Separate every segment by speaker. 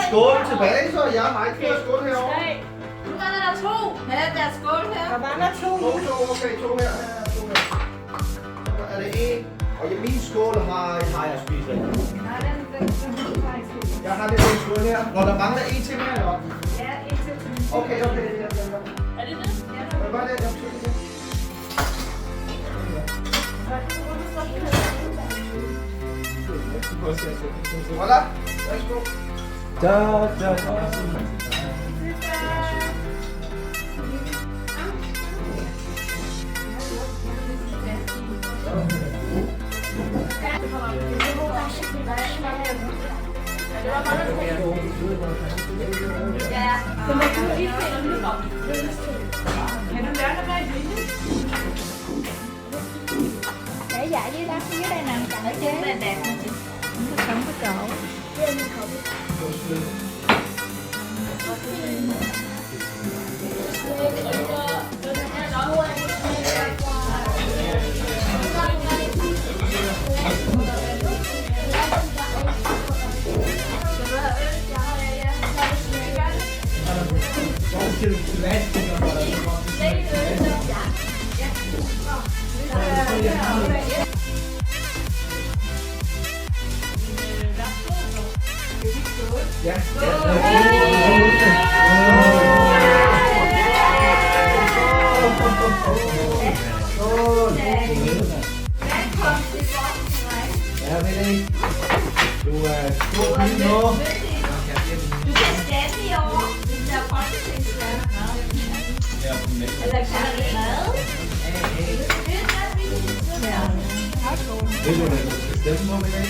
Speaker 1: Skål tilbage, så jeg har ikke flere skål herovre.
Speaker 2: Nu var der 2. Ja, der er skål her. Der var der 2.
Speaker 1: Okay, 2 her. Er det en? Og min skål har jeg spist rigtig.
Speaker 2: Nej, den
Speaker 1: Jeg har lidt en skål her. Når der mangler en til mere, eller?
Speaker 2: Ja, en til.
Speaker 1: Okay.
Speaker 2: Er det det? Ja.
Speaker 1: Hvad var det? Jeg tog det. Voilà. Værsgo.
Speaker 3: Để dạ dưới đó, dưới đây nè, chặn ở trên này đẹp nè chị. Không có chỗ.
Speaker 1: Ja. Ja, Willy. Du stor pige nu.
Speaker 2: Du kan stemme i år, hvis der er folketingsvalg. Eller kan det mad?
Speaker 1: Ved du, hvad du skal stemme om i dag?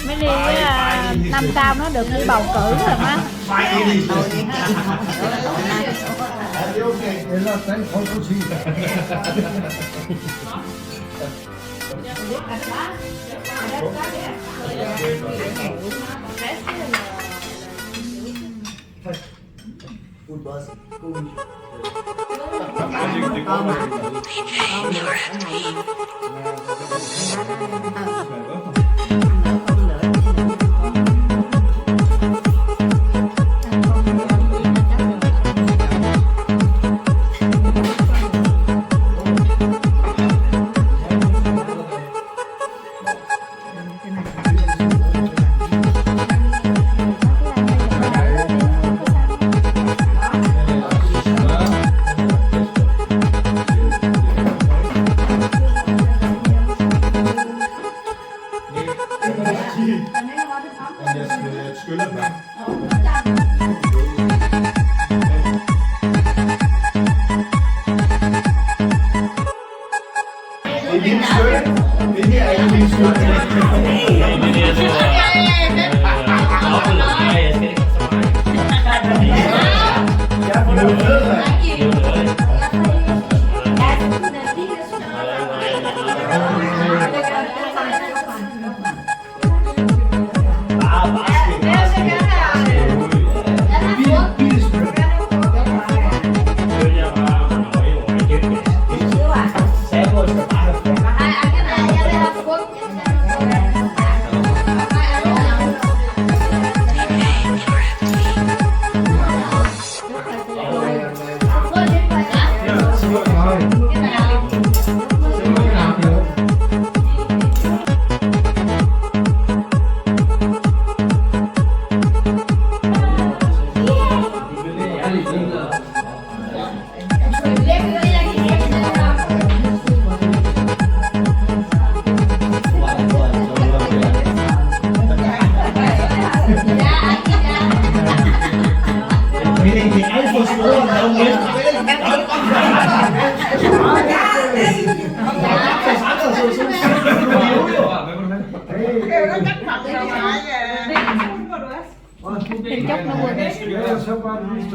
Speaker 3: Mấy đi năm sau nó được đi bầu cử rồi má.
Speaker 1: Er det okay? Ellers Dansk Folkeparti. God boss. God.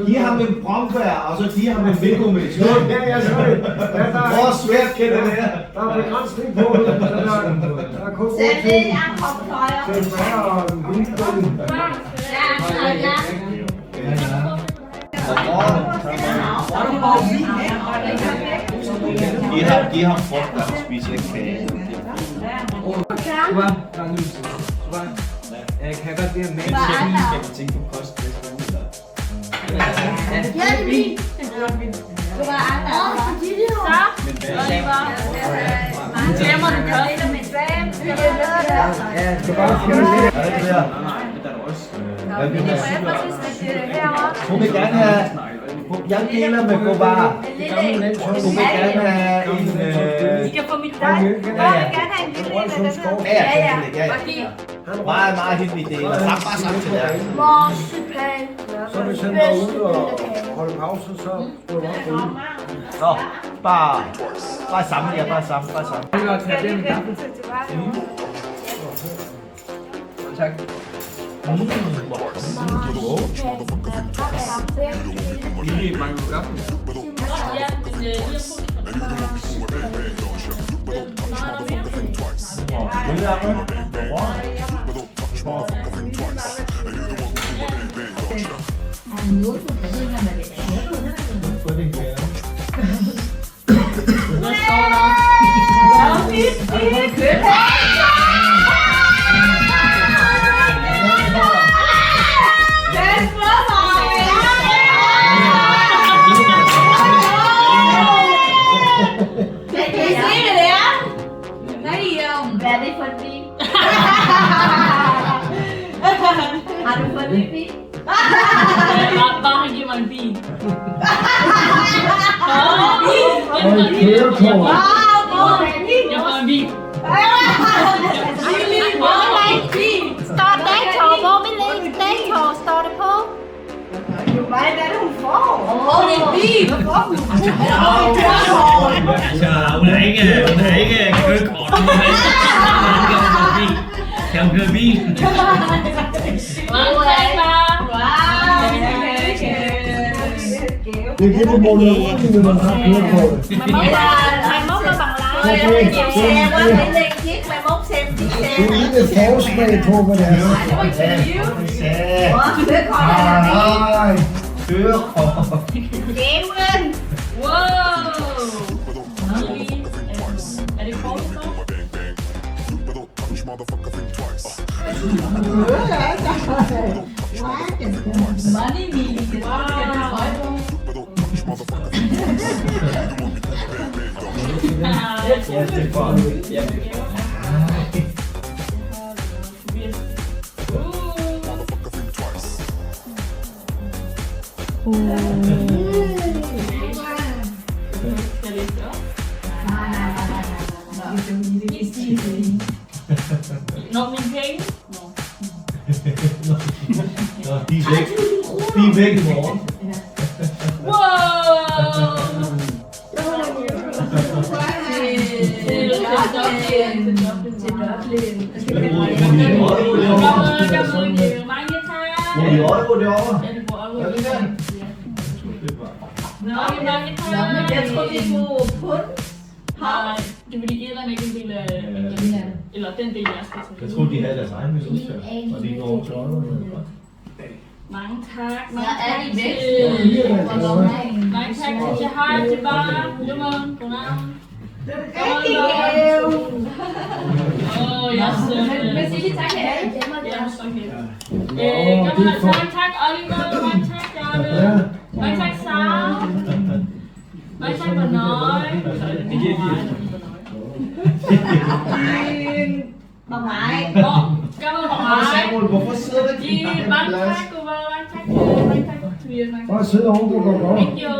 Speaker 1: De har med bromfær, og så de har med Viggo med.
Speaker 4: Ja, jeg så det.
Speaker 1: Hvor svært kan det være?
Speaker 4: Der er begrænsning på det. Der er kun god
Speaker 2: Sæt
Speaker 4: tid.
Speaker 2: det, jeg kommer højere.
Speaker 4: Til bær og en vindbøn.
Speaker 1: I Giv ham frugt, og han spiser ikke kage.
Speaker 4: Super, der er nu. Super. Jeg kan godt lide at male.
Speaker 1: Skal vi tænke på kost?
Speaker 2: Glemmer du kød med Sam?
Speaker 4: Ja, jeg skal bare finde lidt.
Speaker 1: Er det ikke der? Hvad vil du have? Hun vil gerne have... Jeg deler med Gobar. Hun vil gerne have en...
Speaker 2: I kan få mit dig. Jeg vil gerne have en lille
Speaker 1: Ja. Meget, meget hyggelig deler. Bare sammen til dig.
Speaker 2: marcipan.
Speaker 4: Så hvis han var ude og holde pause, så skulle jeg nok gå ud.
Speaker 1: Nå, bare sammen. Ja, bare sammen.
Speaker 4: Jeg vil tage den gaffel. Tak. Lige mange gaffel.
Speaker 2: Ja, men lige hvad er det for en bil? Har du fået en bil?
Speaker 5: Bare han giver mig en bil. Jeg får en bil.
Speaker 3: Står dato, hvor vil lægge dato, står det på?
Speaker 2: Hvad er det, hun får? Det er en bil! Hvad får hun?
Speaker 6: Hun er ikke kørekort. Kan hun køre bil?
Speaker 5: Mange tak, far.
Speaker 4: Det er det, hvor man har kørekortet.
Speaker 3: Mai mốt là bằng lái.
Speaker 4: Du er ikke forsmag på, hvad det er. Nej.
Speaker 1: Kørekort.
Speaker 5: Wow. Er det kort så? Money me.
Speaker 1: Ja, det er godt. Ja.
Speaker 5: Nå, min penge?
Speaker 1: Nå, de er væk. De er væk i morgen.
Speaker 5: Wow!
Speaker 1: Hvor er euro derovre?
Speaker 2: Jeg tror, vi får pund.
Speaker 5: Nej, det er fordi Irland ikke en del af eller den del jeg skal til.
Speaker 1: Jeg troede, de havde deres egen valuta, og de går over til øjnene.
Speaker 5: Mange tak. Mange
Speaker 2: Ja, er
Speaker 5: tak
Speaker 2: de væk?
Speaker 5: til... Mange tak til Jahar, til Bar, Lummeren, godnavn. Åh, jeg er sød.
Speaker 2: Men sig lige tak til alle.
Speaker 5: Ja, okay. Mange tak, Oliver. Mange tak, Jarle. Mange tak, Sara. Mange tak, Bonøj.
Speaker 2: Bà ngoại.
Speaker 5: Cảm ơn bà ngoại.
Speaker 1: Samuel, hvorfor sidder der
Speaker 5: Chị,
Speaker 1: ikke
Speaker 5: mange tak, cô vợ, mange tak, Thuyền, mange tak.
Speaker 4: Bare sidde oven på godt.
Speaker 5: Thank you.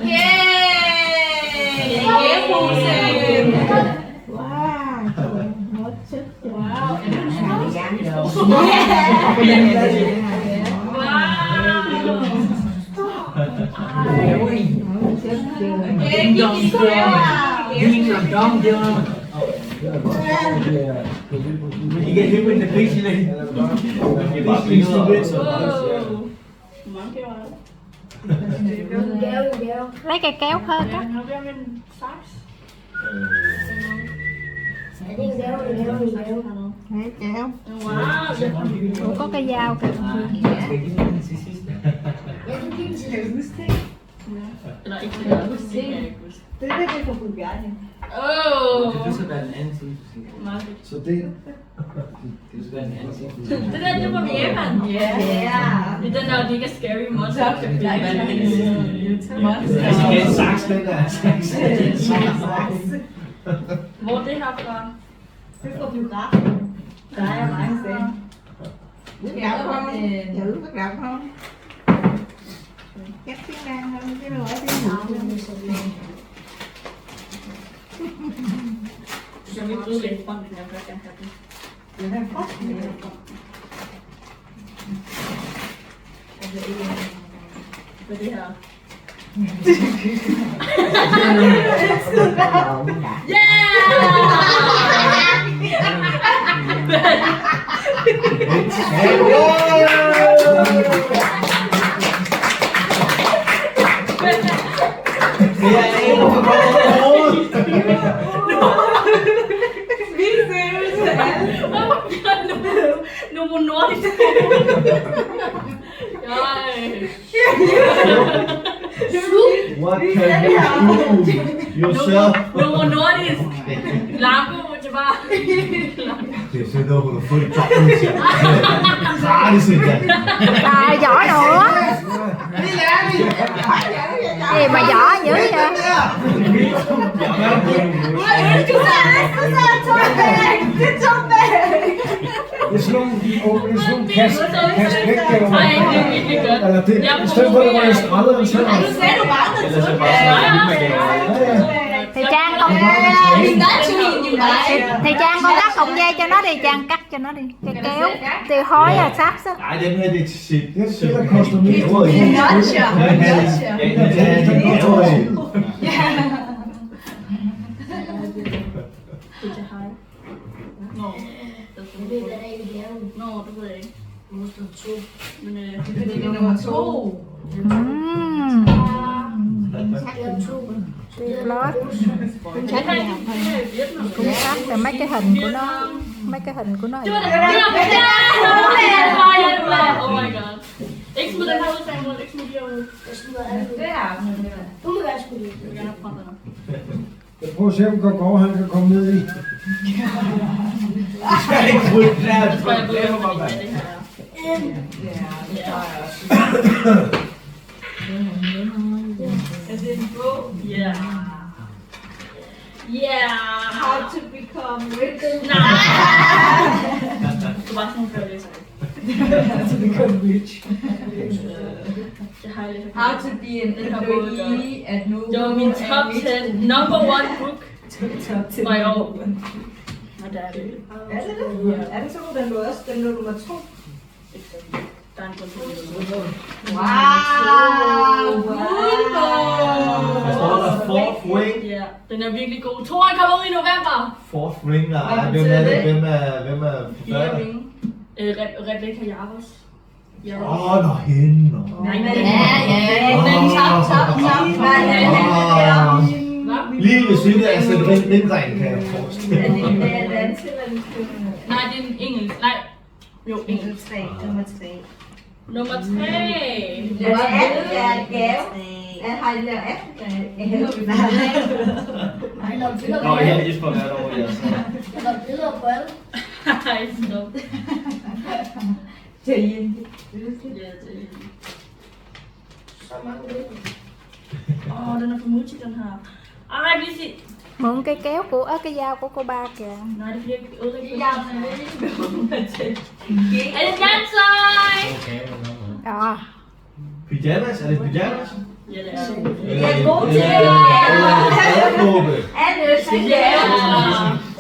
Speaker 2: Okay. Ghép
Speaker 1: I kan hippe en pris i det. Det er bare billeder.
Speaker 5: Mange kæver.
Speaker 3: Lấy cây kéo hơn đó.
Speaker 5: Nó bliver en saks.
Speaker 3: Lấy kéo.
Speaker 5: Wow.
Speaker 3: Ủa có cây dao kìa.
Speaker 5: Eller ikke det der, det kan jeg ikke huske.
Speaker 2: Det er for Bulgarien.
Speaker 5: Åh!
Speaker 7: Det skal være en anden ting.
Speaker 5: Meget fedt.
Speaker 4: Så det
Speaker 7: Det skal være en anden ting.
Speaker 5: Det der, det var Jemen.
Speaker 2: Ja.
Speaker 5: Det er den der, det ikke er scary monster.
Speaker 2: Så kan vi
Speaker 1: Jeg skal have en saks, den der.
Speaker 5: Hvor er det her fra?
Speaker 2: Det er fra biografen. Der er mange steder.
Speaker 3: Chữ bắt đầu không? Chắc tiếng Lan hơn chứ đâu phải tiếng Hồng.
Speaker 5: Jeg vil bruge lidt frem, men jeg vil gerne have det. Hvad er det her? Novo Nordisk.
Speaker 1: What can you do yourself?
Speaker 5: Novo Nordisk. Lambo til bare.
Speaker 1: Det er sådan noget, hvor du får et job med sig. Gratis endda.
Speaker 3: Trời giỏi nữa. Gì mà giỏi dữ vậy?
Speaker 4: er sådan nogle kast væk,
Speaker 5: Nej, det er virkelig godt.
Speaker 4: eller det, i stedet for at man skræller den selv.
Speaker 1: Ellers er det bare sådan
Speaker 3: Thì Trang con thì Trang con cắt cọng dây cho nó đi, Trang cắt cho nó đi, cái kéo thì hối rồi sắp á.
Speaker 1: Nej, den her, det er shit.
Speaker 4: Det er det, der koster mere.
Speaker 5: Nå, det ved jeg ikke. Men
Speaker 2: Det er nummer 2.
Speaker 3: Thì flot. Cuốn sách này học thôi. Cuốn sách là mấy cái hình của nó, mấy cái hình của nó.
Speaker 5: Oh my god. Ikke smid den her ud, Samuel. Ikke smid de her ud.
Speaker 2: Det er
Speaker 5: Jeg vil gerne have prøvet den.
Speaker 4: Jeg prøver at se, om Gård han kan komme ned i.
Speaker 1: Jeg skal ikke rykke der.
Speaker 5: Jeg tror, jeg bliver med det her.
Speaker 2: Er det en bog?
Speaker 5: Yeah. Yeah.
Speaker 2: How to become rich.
Speaker 5: Nej. Du var sådan før det, så.
Speaker 2: How to become rich.
Speaker 5: Det har jeg lidt.
Speaker 2: How to be an employee at Novo.
Speaker 5: Det var min top 10 number 1 book.
Speaker 2: Top 10.
Speaker 5: For i år. Og der er det.
Speaker 2: Er det det? Er det så, den lå også? Den lå nummer 2.
Speaker 5: Der er en grund til det.
Speaker 2: Wow!
Speaker 1: Der står der Fourth Ring.
Speaker 5: Ja, den er virkelig god. Toren kommer ud i november.
Speaker 1: Fourth Ring, nej. Hvem er det? Hvem er forfatter?
Speaker 5: Rebecca Jarros.
Speaker 1: Nå, hende.
Speaker 5: Nej,
Speaker 1: Lige ved siden af sådan en Lindgren, kan jeg forestille.
Speaker 2: Er det dansk eller en
Speaker 5: nej, det er en engelsk. Nej. Jo, engelsk.
Speaker 2: Nummer 3.
Speaker 5: Nummer 3.
Speaker 2: Det var en gave. Har I lavet Afrika?
Speaker 6: Nå, jeg Jesper hvert år, ja.
Speaker 5: Ej, stop.
Speaker 2: Til Indien.
Speaker 5: Ja, det er den er for multi, den her. Ej, vi siger.
Speaker 3: Mượn cái kéo của cái dao của cô ba kìa.
Speaker 5: Nej, det bliver ikke ødelægge. Er det dansøj?
Speaker 3: Ja.
Speaker 1: Pyjamas? Er det pyjamas?
Speaker 5: Ja, det er.
Speaker 2: Jeg er god til det. Alle skal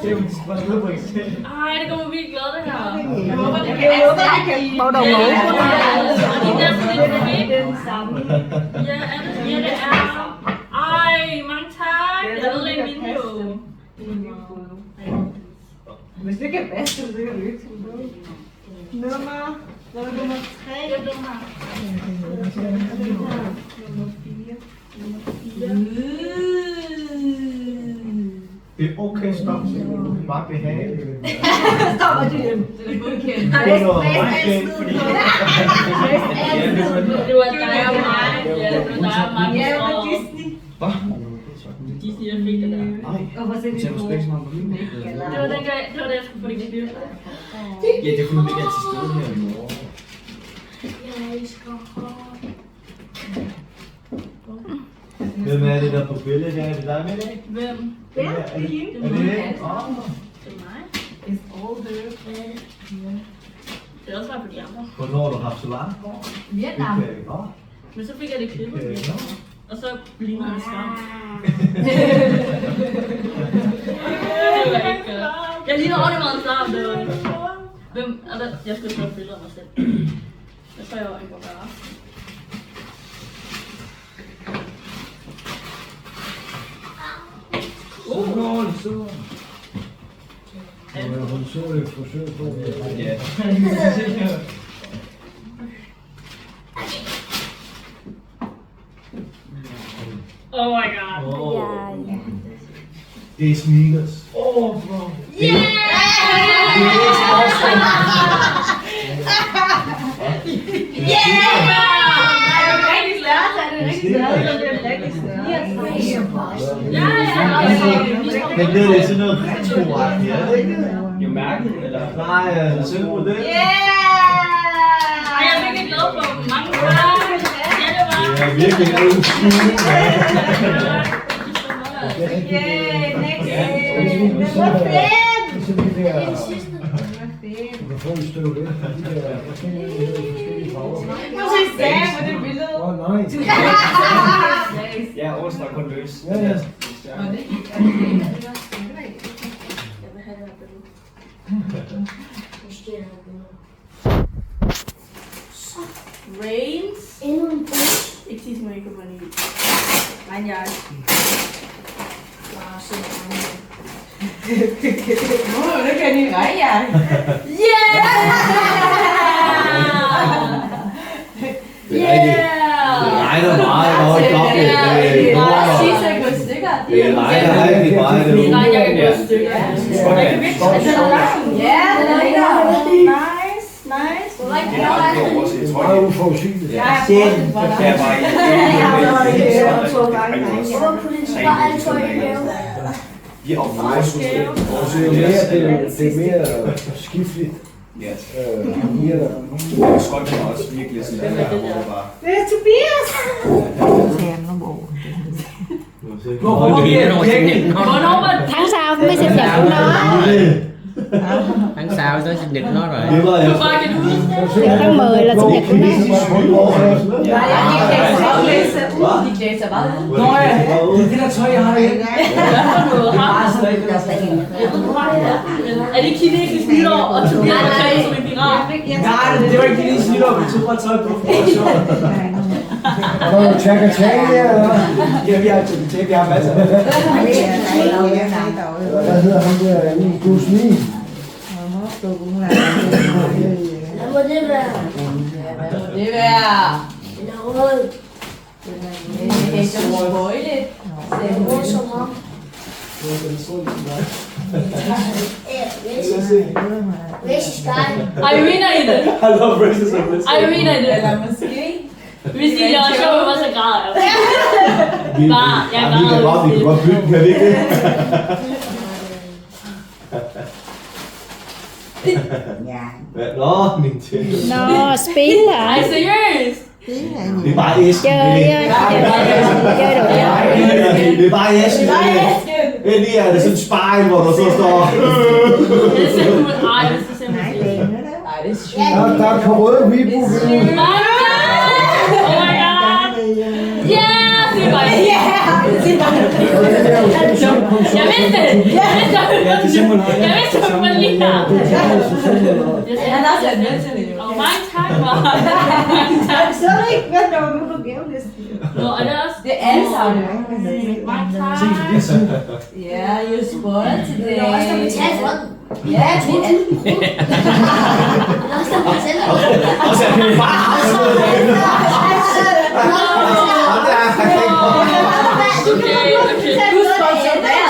Speaker 5: Ej, det kommer virkelig glad, det her.
Speaker 2: Jeg håber, det kan.
Speaker 3: Bộ đồ ngủ của nó.
Speaker 5: Og de der sådan lidt fedt.
Speaker 2: Den samme.
Speaker 5: Ja, det er. Ej, mange tak. Jeg ødelægge mine jo.
Speaker 2: Hvis det kan passe, så kan vi ikke. Nummer 3.
Speaker 5: Det er den her.
Speaker 1: Det er okay, stop. Bare behageligt.
Speaker 2: Stopper det hjem. Det er godkendt.
Speaker 1: Det var meget fint, fordi...
Speaker 5: Det var dig og mig. Ja, det var dig og mig. De siger, jeg fik det der.
Speaker 2: Hvorfor ser
Speaker 7: Ser du Space Mountain på min?
Speaker 5: Det var dengang, det var da jeg skulle på det klip.
Speaker 7: Ja, det kunne du ikke altid stå her i morgen.
Speaker 1: Hvem er det der på billedet? Er det dig med det?
Speaker 5: Hvem?
Speaker 1: Ja, er det hende? Er det det?
Speaker 5: Det er mig. Det er også bare på de andre.
Speaker 1: Hvornår har du haft så langt?
Speaker 2: Vietnam.
Speaker 5: Men så fik jeg det klippet. Og så ligner det skam. Det var ikke godt. Jeg ligner ordentligt meget en skam, det var det. Hvem? Jeg skulle tage et billede af mig selv. Det tror jeg var ikke var gøre.
Speaker 4: Så. Hun så et forsøg på det.
Speaker 1: Ja.
Speaker 5: Oh my god.
Speaker 3: Ja.
Speaker 1: Det er sneakers.
Speaker 4: Bro.
Speaker 1: Men det er sådan noget retro-agtigt, er det ikke?
Speaker 7: Jo, mærket, eller?
Speaker 1: Nej, selv på det.
Speaker 5: Ej, jeg er virkelig glad for mange gange. Ja, det var.
Speaker 1: Det er virkelig en old school.
Speaker 4: Du kan få en støv lidt. Nej.
Speaker 7: Ja, Årets var kun løs.
Speaker 4: Ja.
Speaker 5: Rains. Ikke sige mig ikke, man ikke. Nej, jeg.
Speaker 2: Det kan I regne, ja.
Speaker 1: Det regner meget godt op. Det regner rigtig meget.
Speaker 5: Det regner jeg kan gå et stykke.
Speaker 4: Meget uforudsigeligt.
Speaker 7: Jeg var i
Speaker 4: Det er mere skifteligt.
Speaker 7: Ja.
Speaker 4: Mere der.
Speaker 7: Skøjten var også virkelig sådan der, hvor det var...
Speaker 2: Det er Tobias!
Speaker 5: Hvornår var det?
Speaker 3: Tháng sau mới sinh nhật của nó.
Speaker 8: Tháng sau tới sinh nhật nó rồi.
Speaker 1: Det var
Speaker 5: Du bare kan du huske det?
Speaker 3: Tháng 10 là sinh nhật của nó.
Speaker 4: Det der tøj, jeg har ikke.
Speaker 5: Er det kinesisk nytår, og Tobias var klædt som en pirat?
Speaker 7: Nej, det var ikke kinesisk nytår, vi tog bare tøj på for sjov.
Speaker 4: Og der er Chaka-Chaka her, eller?
Speaker 7: Ja, vi har Chaka-Chaka, vi har masser af.
Speaker 4: Hvad hedder ham der? Bruce Lee.
Speaker 2: Hvad må det være? Det er så sprøjligt. Det er morsomt ham. Racist guy.
Speaker 5: Ej, vi mener i det.
Speaker 7: I love racism.
Speaker 5: Ej, vi mener i det.
Speaker 2: Eller måske.
Speaker 5: Hvis de laver sjov med mig, så græder jeg. Bare, jeg
Speaker 1: Vi kan godt bytte, kan vi ikke? Nå, Nintendo.
Speaker 3: Nå, spiller.
Speaker 5: Ej, seriøst?
Speaker 1: Det er bare æsken.
Speaker 3: Chơi đồ.
Speaker 1: Det er bare æsken. Endelig er det sådan en spejl, hvor der så står...
Speaker 5: Det er simpelthen ej, det er simpelthen
Speaker 2: Nej, det er sygt.
Speaker 4: Der er på røde Weibo.
Speaker 5: Oh my god! Yeah! Det var det. Jeg vidste det! Jeg vidste, at man lige her.
Speaker 2: Han har sat med til det.
Speaker 5: Og mange tak, var. Mange tak.
Speaker 2: Så er det ikke, hvad der var med på gavelisten.
Speaker 5: Nå, og det er også...
Speaker 2: Det er alle sammen.
Speaker 5: Mange tak.
Speaker 2: Ja, you spoiled today.
Speaker 9: Der er også der betalt for den.
Speaker 2: Ja, det er alt.
Speaker 9: Der er også der betalt for den.
Speaker 1: Og så er det bare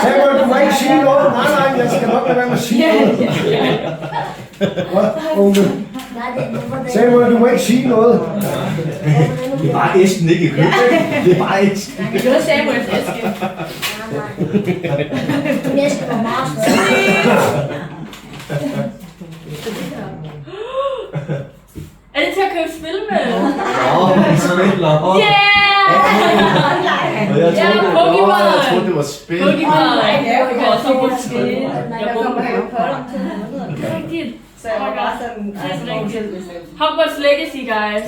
Speaker 4: Samuel, du må ikke sige noget. Nej, jeg skal nok lade være med at sige noget. Unge. Samuel, du må ikke sige noget.
Speaker 1: Det er bare æsken, ikke i køb. Det er bare æsken.
Speaker 5: Det var Samuels æske.
Speaker 9: Næsten var meget
Speaker 5: Er det til at købe spil med?
Speaker 1: Vi spiller.
Speaker 5: Yeah!
Speaker 1: Jeg troede, det var spil.
Speaker 5: Pokemon!
Speaker 2: Jeg
Speaker 5: Og så på spil.
Speaker 2: Der kommer Harry Potter til helvede.
Speaker 5: Det er rigtigt.
Speaker 2: Så jeg var bare sådan,
Speaker 5: Det er rigtigt. Hogwarts Legacy, guys.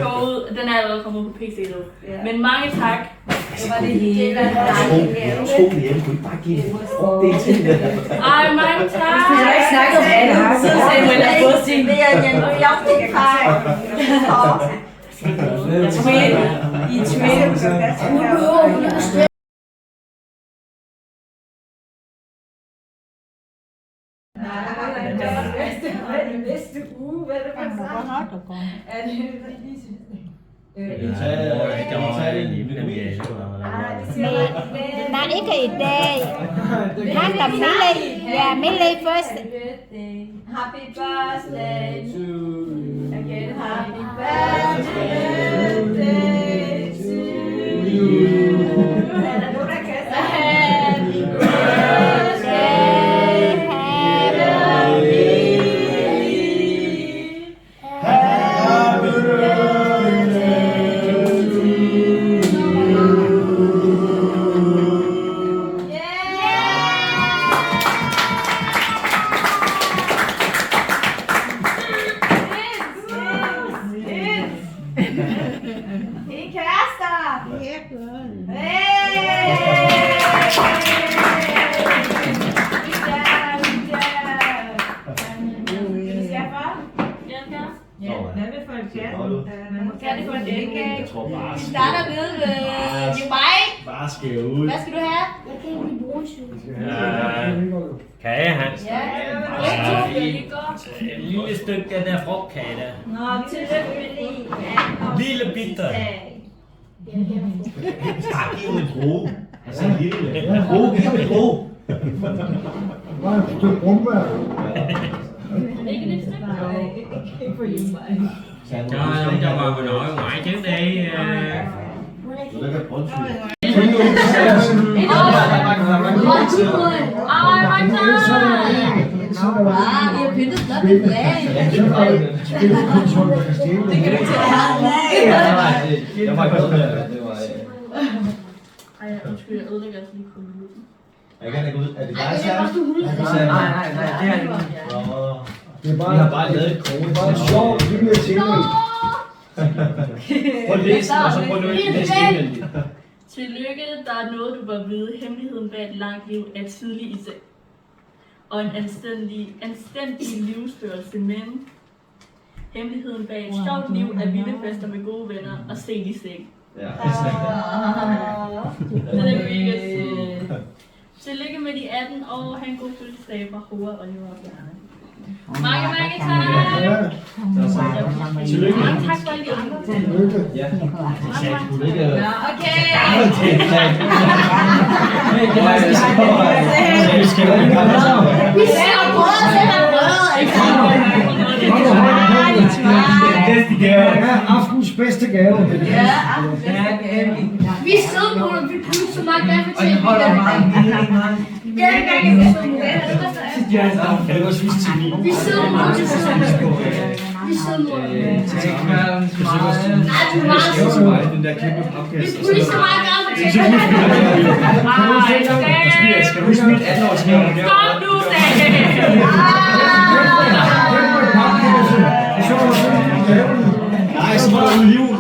Speaker 5: Gå ud. Den er allerede kommet på PC nu. Men mange tak.
Speaker 2: Det var det hele.
Speaker 1: Utrolig hjemme, kunne I bare give det til det?
Speaker 5: Ej, mange tak.
Speaker 2: Vi har ikke snakket om alle. Så sagde man, at få sin. Det er Jan og jeg fik fejl. I twin. Næste uge, hvad er det for
Speaker 3: Nej, ikke i dag. Nej, der Millie. Ja, Millie først.
Speaker 2: Happy birthday to again. Happy birthday to you. Er der nogen, der kan sige happy birthday? Vi starter nede ved mig.
Speaker 1: Bare skal ud.
Speaker 2: Hvad skal du have?
Speaker 9: Jeg kan ikke lide brunsvin.
Speaker 6: Kage, Hans.
Speaker 2: Ja,
Speaker 6: En lille stykke af den her frugtkage der.
Speaker 2: nå, tillykke med det.
Speaker 6: Lille bitter.
Speaker 1: Bare giv mig en droge. Altså en lille. Droge, giv mig en droge.
Speaker 4: Bare et stykke brumbær.
Speaker 5: Ikke lidt stykke?
Speaker 2: Ikke for julebej.
Speaker 6: Cho bà nội ngoại trước đi.
Speaker 1: Det kan brunch.
Speaker 5: Ej, mange tak.
Speaker 2: Ah, vi har pyntet flot med flag. Det kan du ikke tage.
Speaker 1: Jeg var ikke med. Det var...
Speaker 5: Ej, undskyld, jeg ødelægger altså lige kommunen.
Speaker 1: Jeg kan ikke ud. Er det dig, Sam?
Speaker 7: Nej, det er ikke.
Speaker 4: Det er bare,
Speaker 1: Vi har bare lavet et kode.
Speaker 4: det er bare en sjov lille ting.
Speaker 6: Prøv at læse den, og så prøv at læse indvendigt.
Speaker 5: Tillykke, der er noget, du bør vide. Hemmeligheden bag et langt liv er tidlig i seng. Og en anstændig livsførelse, men hemmeligheden bag et sjovt liv er vilde fester med gode venner og sent i seng.
Speaker 1: Ja.
Speaker 5: Det er mega sødt. Tillykke med de 18 år. Ha' en god fødselsdag fra Hora, Oliver og Bjarne. Mange tak!
Speaker 1: Tillykke.
Speaker 5: Mange tak for alle de andre.
Speaker 1: Ja. Tillykke.
Speaker 2: Okay. Vi ser brød,
Speaker 4: Ja, aftens bedste gave.
Speaker 2: Ja, vi sidder på den, vi pludselig så meget gerne fortælle.
Speaker 7: Og holder meget.
Speaker 2: Ja, det gør jeg.
Speaker 6: Kan du også vise til min?
Speaker 2: Vi sidder på den. Vi sidder på den. Nej, du var så.
Speaker 6: Den der kæmpe
Speaker 2: Vi
Speaker 6: podcast.
Speaker 2: pludselig så meget gerne fortælle.
Speaker 6: Skal du smide 18-årsgave?
Speaker 5: Stop nu, Sag!
Speaker 1: Nej, så var det jul.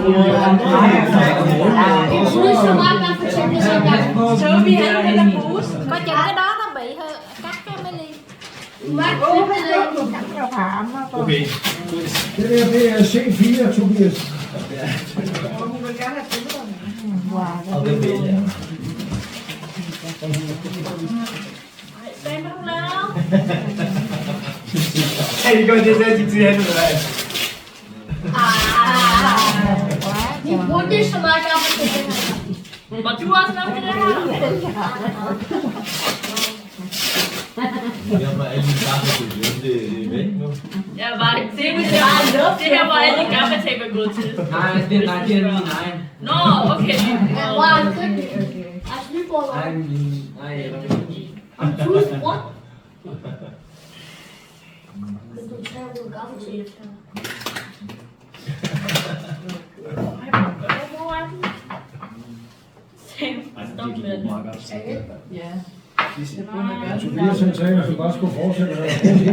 Speaker 2: Vi pludselig så meget gerne fortælle det så gang. Så vi havde den der pose.
Speaker 3: Có những cái đó nó bị cắt cái Millie.
Speaker 1: Okay.
Speaker 4: Det er C4, Tobias.
Speaker 1: Og det vil jeg.
Speaker 5: Hvad har du lavet?
Speaker 7: Hey, det går det der til hen med dig.
Speaker 2: Vi burde så meget gerne fortælle det.
Speaker 5: Var du også med til det her?
Speaker 1: Jeg var alle de gamle til det er væk nu.
Speaker 5: Ja, var det her var alle de gamle tape er gået til.
Speaker 7: Nej, det er min egen.
Speaker 5: Nå, okay.
Speaker 2: Wow, det er
Speaker 9: bror.
Speaker 7: Nej.
Speaker 9: Tusind bror. Hvis du tager ud gammel til efter.
Speaker 5: Stop med det.
Speaker 3: Ja.
Speaker 4: Tobias han sagde, at du bare skulle fortsætte.